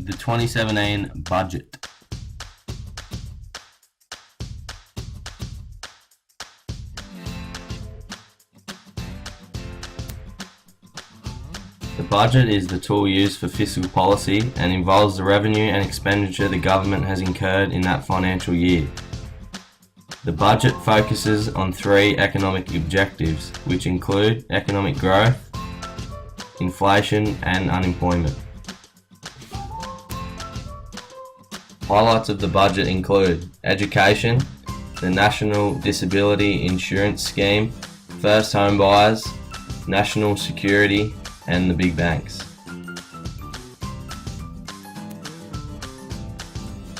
The 2017 budget. The budget is the tool used for fiscal policy and involves the revenue and expenditure the government has incurred in that financial year. The budget focuses on three economic objectives, which include economic growth, inflation, and unemployment. Highlights of the budget include education, the National Disability Insurance Scheme, first home buyers, national security, and the big banks.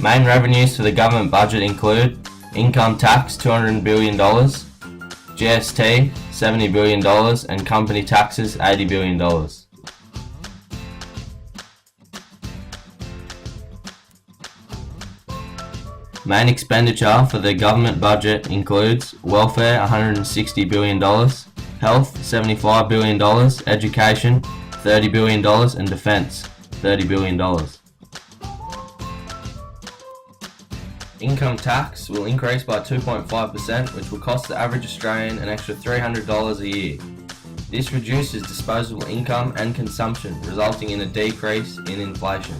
Main revenues for the government budget include income tax $200 billion, GST $70 billion, and company taxes $80 billion. Main expenditure for the government budget includes welfare $160 billion, health $75 billion, education $30 billion, and defence $30 billion. Income tax will increase by 2.5%, which will cost the average Australian an extra $300 a year. This reduces disposable income and consumption, resulting in a decrease in inflation.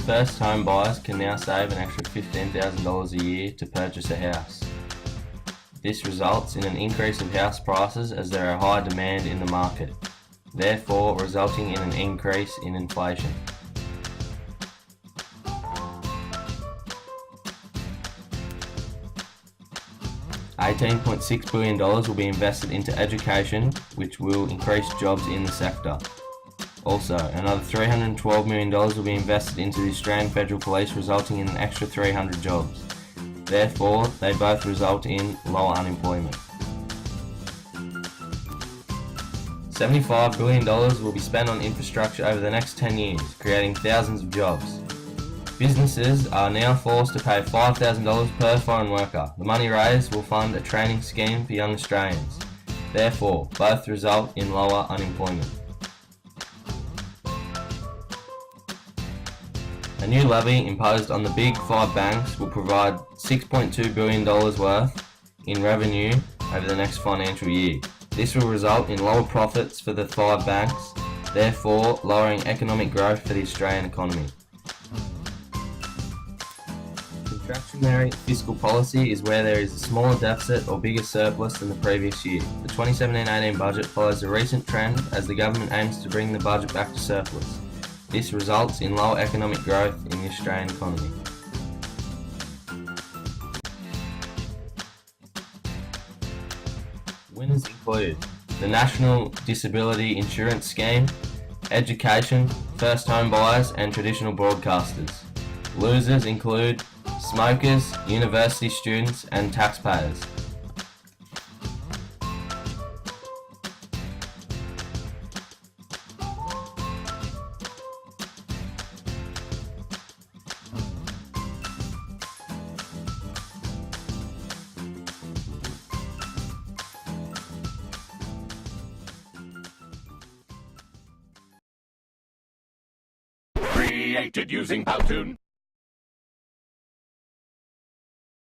First home buyers can now save an extra $15,000 a year to purchase a house. This results in an increase of house prices as there are high demand in the market, therefore resulting in an increase in inflation. $18.6 billion will be invested into education, which will increase jobs in the sector. Also, another $312 million will be invested into the Australian Federal Police, resulting in an extra 300 jobs. Therefore, they both result in lower unemployment. $75 billion will be spent on infrastructure over the next 10 years, creating thousands of jobs. Businesses are now forced to pay $5,000 per foreign worker. The money raised will fund a training scheme for young Australians. Therefore, both result in lower unemployment. A new levy imposed on the big five banks will provide $6.2 billion worth in revenue over the next financial year. This will result in lower profits for the five banks, therefore lowering economic growth for the Australian economy. Contractionary fiscal policy is where there is a smaller deficit or bigger surplus than the previous year. The 2017-18 budget follows a recent trend as the government aims to bring the budget back to surplus. This results in low economic growth in the Australian economy. Winners include the National Disability Insurance Scheme, education, first home buyers, and traditional broadcasters. Losers include smokers, university students, and taxpayers. Created using Powtoon.